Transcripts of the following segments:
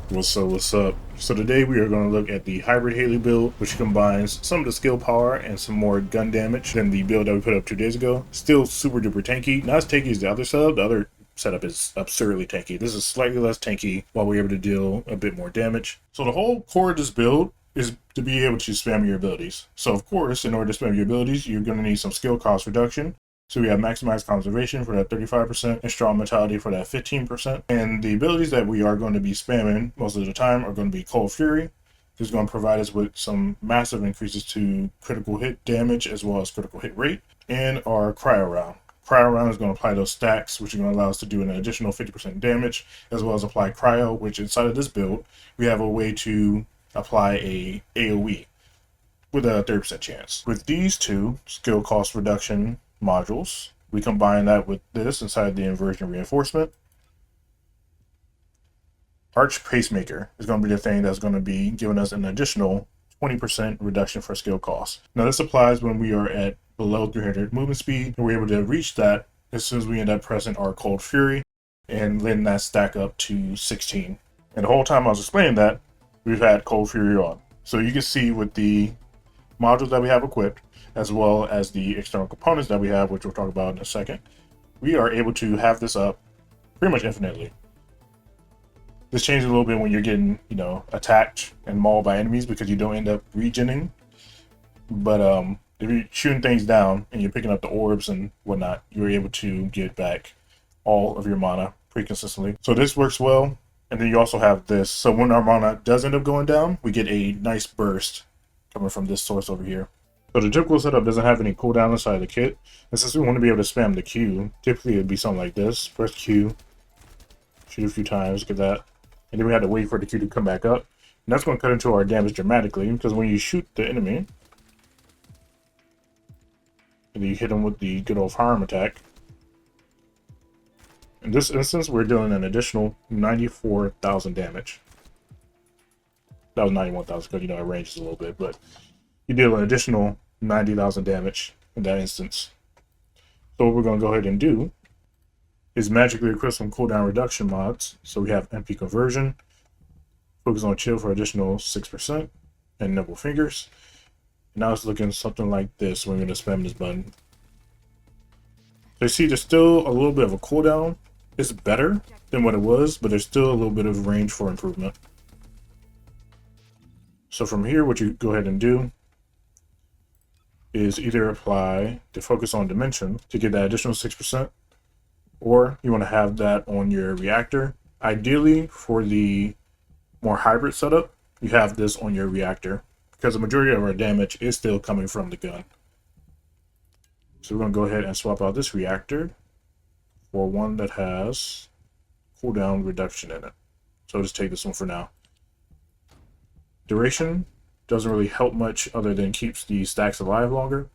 What's up? So today we are going to look at the hybrid Hailey build, which combines some of the skill power and some more gun damage than the build that we put up 2 days ago. Still super duper tanky. Not as tanky as the other setup. The other setup is absurdly tanky. This is slightly less tanky while we're able to deal a bit more damage. So the whole core of this build is to be able to spam your abilities. So of course, in order to spam your abilities, you're going to need some skill cost reduction. So we have maximized conservation for that 35% and strong mentality for that 15%. And the abilities that we are going to be spamming most of the time are going to be Cold Fury. This is going to provide us with some massive increases to critical hit damage as well as critical hit rate. And our Cryo round. Cryo round is going to apply those stacks, which are going to allow us to do an additional 50% damage, as well as apply Cryo, which inside of this build, we have a way to apply a AoE with a 30% chance. With these two skill cost reduction modules, we combine that with this inside the inversion reinforcement. Arch Pacemaker is going to be the thing that's going to be giving us an additional 20% reduction for skill cost. Now this applies when we are at below 300 movement speed, and we're able to reach that as soon as we end up pressing our Cold Fury and letting that stack up to 16. And the whole time I was explaining that, we've had Cold Fury on. So you can see with the modules that we have equipped, as well as the external components that we have, which we'll talk about in a second, we are able to have this up pretty much infinitely. This changes a little bit when you're getting, attacked and mauled by enemies because you don't end up regening. But if you're shooting things down and you're picking up the orbs and whatnot, you're able to get back all of your mana pretty consistently. So this works well. And then you also have this. So when our mana does end up going down, we get a nice burst coming from this source over here. So the typical setup doesn't have any cooldown inside the kit. And since we want to be able to spam the Q, typically it would be something like this. Press Q, shoot a few times, get that. And then we had to wait for the Q to come back up. And that's going to cut into our damage dramatically, because when you shoot the enemy, and then you hit them with the good old firearm attack. In this instance, we're dealing an additional 94,000 damage. That was 91,000 because, it ranges a little bit, but you deal an additional 90,000 damage in that instance. So what we're going to go ahead and do is magically equip some cooldown reduction mods. So we have MP conversion, focus on chill for additional 6%, and nimble fingers. And now it's looking something like this when we're going to spam this button. So you see there's still a little bit of a cooldown. It's better than what it was, but there's still a little bit of range for improvement. So from here, what you go ahead and do is either apply the focus on dimension to get that additional 6%, or you want to have that on your reactor. Ideally, for the more hybrid setup, you have this on your reactor because the majority of our damage is still coming from the gun. So we're going to go ahead and swap out this reactor for one that has cooldown reduction in it. So I'll just take this one for now. Duration doesn't really help much other than keeps the stacks alive longer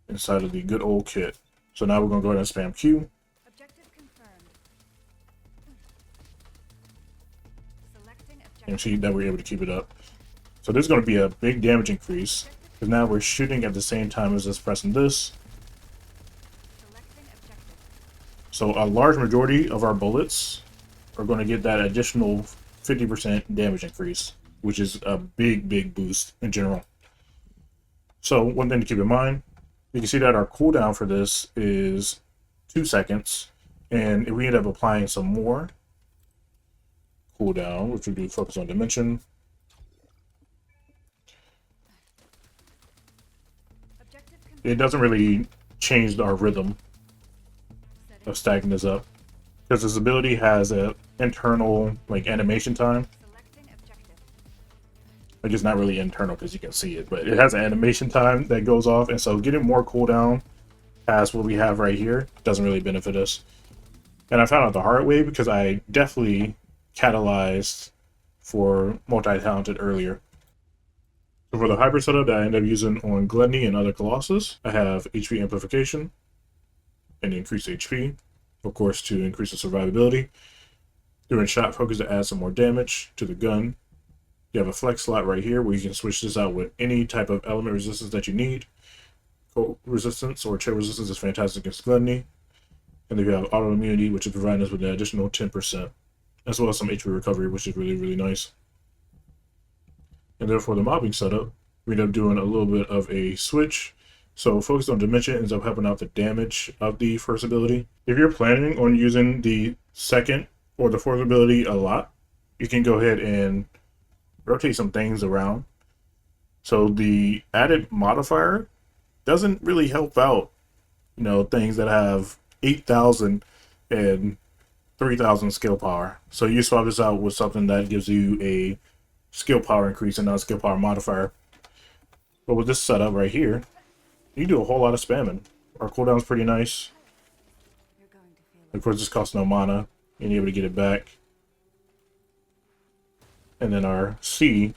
inside of the good old kit. So now we're going to go ahead and spam Q. Objective confirmed. And see that we're able to keep it up. So there's going to be a big damage increase because now we're shooting at the same time as us pressing this. So a large majority of our bullets are going to get that additional 50% damage increase, which is a big boost in general. So one thing to keep in mind, you can see that our cooldown for this is 2 seconds, and if we end up applying some more cooldown, which would be focus on dimension, it doesn't really change our rhythm of stacking this up, because this ability has an internal animation time. It's not really internal because you can see it, but it has an animation time that goes off, and so getting more cooldown past what we have right here doesn't really benefit us. And I found out the hard way because I definitely catalyzed for multi-talented earlier. So for the hybrid setup that I end up using on Gluttony and other Colossus, I have HP amplification and increase HP, of course, to increase the survivability. Doing shot focus to add some more damage to the gun. You have a flex slot right here where you can switch this out with any type of element resistance that you need. Cold resistance or chill resistance is fantastic against Gluttony. And then we have auto immunity, which is providing us with an additional 10%, as well as some HP recovery, which is really, really nice. And then for the mobbing setup, we end up doing a little bit of a switch. So focused on dimension ends up helping out the damage of the first ability. If you're planning on using the second or the fourth ability a lot, you can go ahead and rotate some things around. So the added modifier doesn't really help out, you know, things that have 8,000 and 3,000 skill power. So you swap this out with something that gives you a skill power increase and not a skill power modifier. But with this setup right here, you can do a whole lot of spamming. Our cooldown's pretty nice. Of course, this costs no mana, and you're able to get it back. And then our C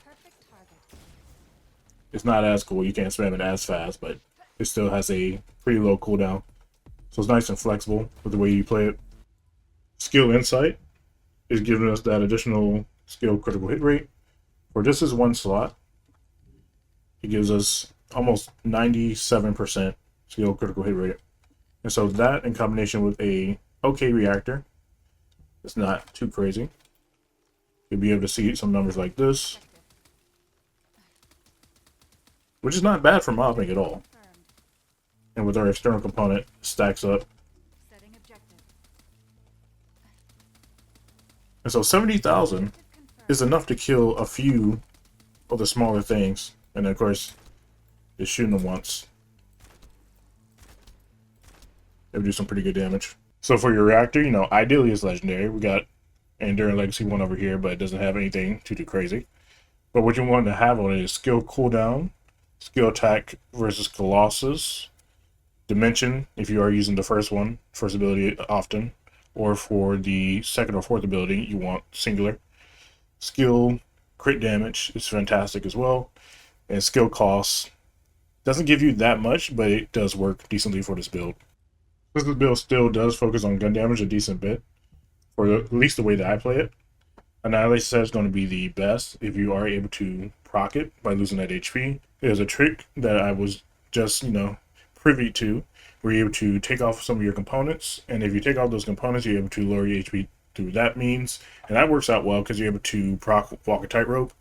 is not as cool. You can't spam it as fast, but it still has a pretty low cooldown. So it's nice and flexible with the way you play it. Skill Insight is giving us that additional skill critical hit rate. For this is one slot. It gives us almost 97% skill critical hit rate. And so that in combination with a okay reactor, it's not too crazy. You'll be able to see some numbers like this, which is not bad for mobbing at all. And with our external component, stacks up. And so 70,000 is enough to kill a few of the smaller things. And then of course, just shooting them once, it would do some pretty good damage. So for your reactor, you know, ideally it's legendary. We got Enduring Legacy 1 over here, but it doesn't have anything too crazy. But what you want to have on it is skill cooldown, skill attack versus Colossus, dimension if you are using the first ability often, or for the second or fourth ability you want singular. Skill crit damage is fantastic as well, and skill cost doesn't give you that much, but it does work decently for this build. This build still does focus on gun damage a decent bit, for at least the way that I play it. Annihilation set is going to be the best if you are able to proc it by losing that HP. There's a trick that I was just, you know, privy to, where you're able to take off some of your components, and if you take off those components, you're able to lower your HP through that means, and that works out well because you're able to proc walk a tightrope.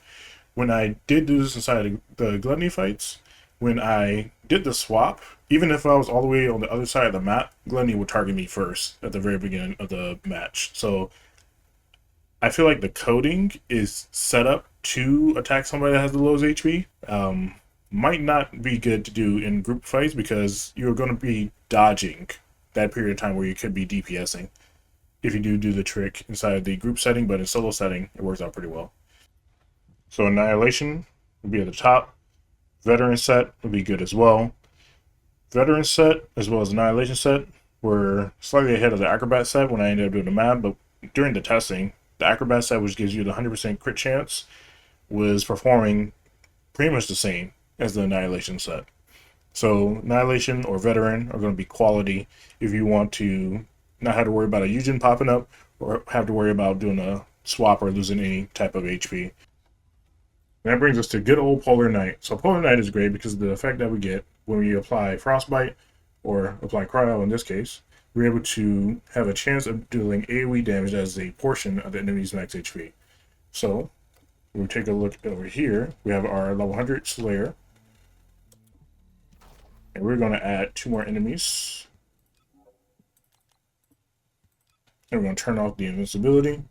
When I did do this inside the Gluttony fights, when I did the swap, even if I was all the way on the other side of the map, Gluttony would target me first at the very beginning of the match. So I feel like the coding is set up to attack somebody that has the lowest HP. Might not be good to do in group fights because you're going to be dodging that period of time where you could be DPSing if you do the trick inside the group setting, but in solo setting, it works out pretty well. So Annihilation will be at the top. Veteran set would be good as well. Veteran set as well as Annihilation set were slightly ahead of the Acrobat set when I ended up doing the math, but during the testing, the Acrobat set, which gives you the 100% crit chance, was performing pretty much the same as the Annihilation set. So Annihilation or Veteran are going to be quality if you want to not have to worry about a Eugen popping up or have to worry about doing a swap or losing any type of HP. And that brings us to good old Polar Knight. So Polar Knight is great because of the effect that we get when we apply Frostbite or apply Cryo in this case. We're able to have a chance of dealing AoE damage as a portion of the enemy's max HP. So we'll take a look over here. We have our level 100 Slayer. And we're going to add 2 more enemies. And we're going to turn off the invincibility.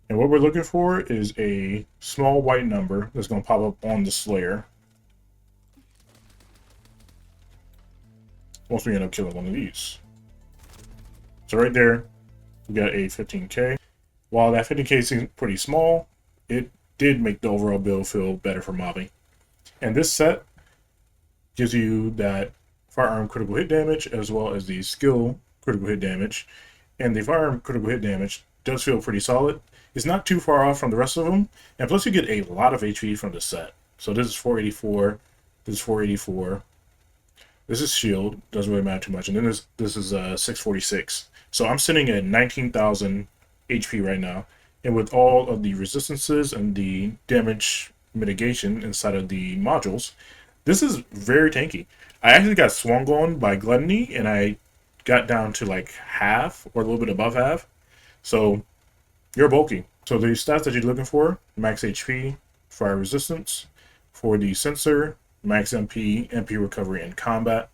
And what we're looking for is a small white number that's going to pop up on the Slayer once we end up killing one of these. So right there, we got a 15k. While that 15k seems pretty small, it did make the overall build feel better for mobbing. And this set gives you that firearm critical hit damage as well as the skill critical hit damage. And the firearm critical hit damage does feel pretty solid. It's not too far off from the rest of them. And plus you get a lot of HP from the set. So this is 484, this is 484. This is shield, doesn't really matter too much. And then this is 646. So I'm sitting at 19,000 HP right now. And with all of the resistances and the damage mitigation inside of the modules, this is very tanky. I actually got swung on by Gluttony, and I got down to like half or a little bit above half. So you're bulky. So the stats that you're looking for: max HP, fire resistance. For the sensor, max MP, MP recovery in combat.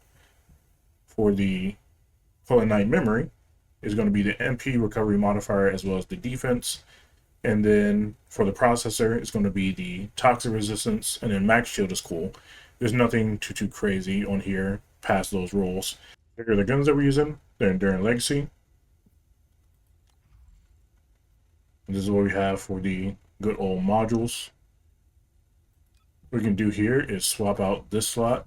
For the Night memory is going to be the MP recovery modifier as well as the defense. And then for the processor, it's going to be the toxic resistance, and then max shield is cool. There's nothing too crazy on here past those rules. Here are the guns that we're using. They're Enduring Legacy. This is what we have for the good old modules. What we can do here is swap out this slot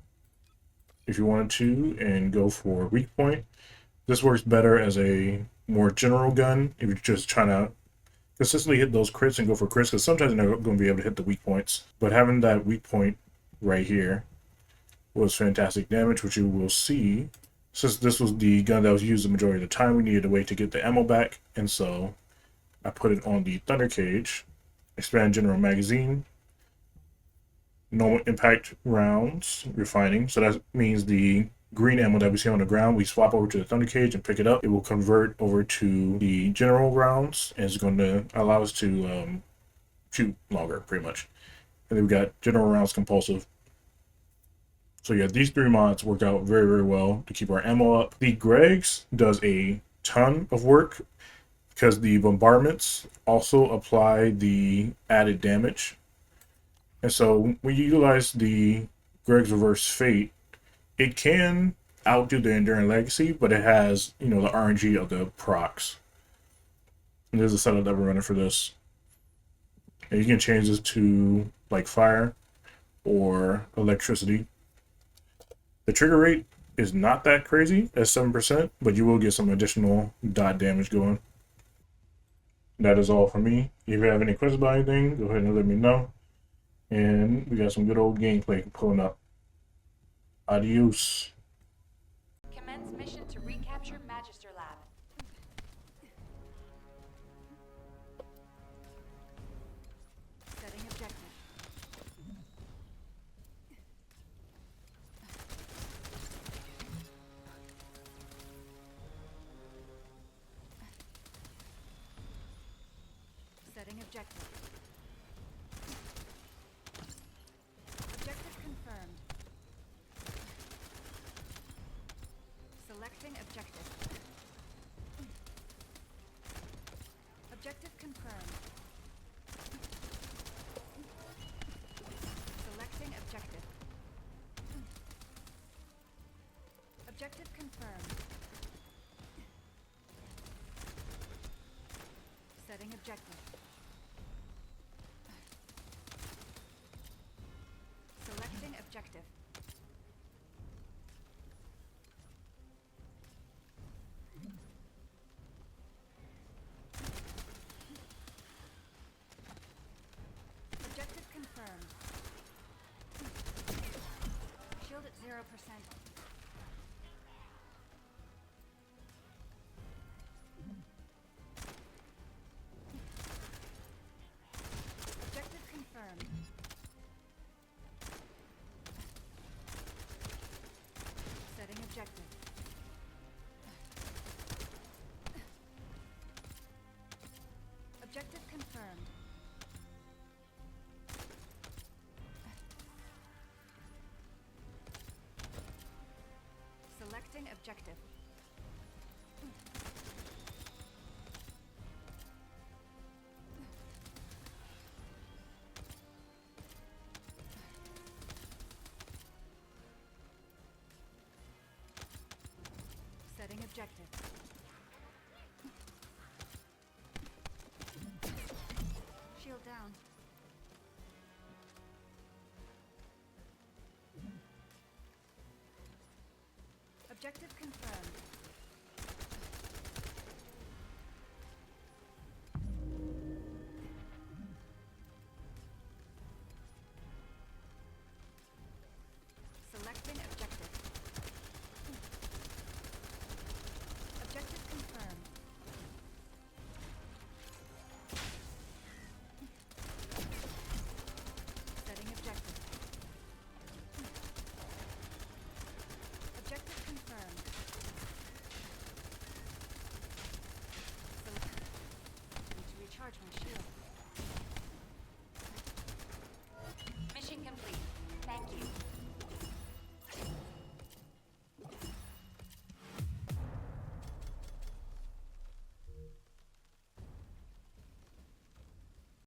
if you wanted to and go for weak point. This works better as a more general gun if you're just trying to consistently hit those crits and go for crits, because sometimes you're not going to be able to hit the weak points. But having that weak point right here was fantastic damage, which you will see. Since this was the gun that was used the majority of the time, we needed a way to get the ammo back, and so I put it on the Thunder Cage. Expand General Magazine. Normal impact rounds, refining. So that means the green ammo that we see on the ground, we swap over to the Thunder Cage and pick it up. It will convert over to the general rounds, and it's going to allow us to shoot longer, pretty much. And then we got general rounds compulsive. So yeah, these three mods work out very well to keep our ammo up. The Greg's does a ton of work because the bombardments also apply the added damage. And so when you utilize the Greg's Reverse Fate, it can outdo the Enduring Legacy, but it has, the RNG of the procs. And there's a setup that we're running for this. And you can change this to like fire or electricity. The trigger rate is not that crazy at 7%, but you will get some additional dot damage going. That is all for me. If you have any questions about anything, go ahead and let me know. And we got some good old gameplay pulling up. Adios. Commence mission to recapture Magister Lab. Setting objective. Setting objective. Objective confirmed. Selecting objective. Objective confirmed. Selecting objective. Objective confirmed. Setting objective. Selecting objective. Objective confirmed. Shield at 0%. Objective confirmed. Setting objective. Objective confirmed. Selecting objective. Setting objective. Shield down. Objective confirmed.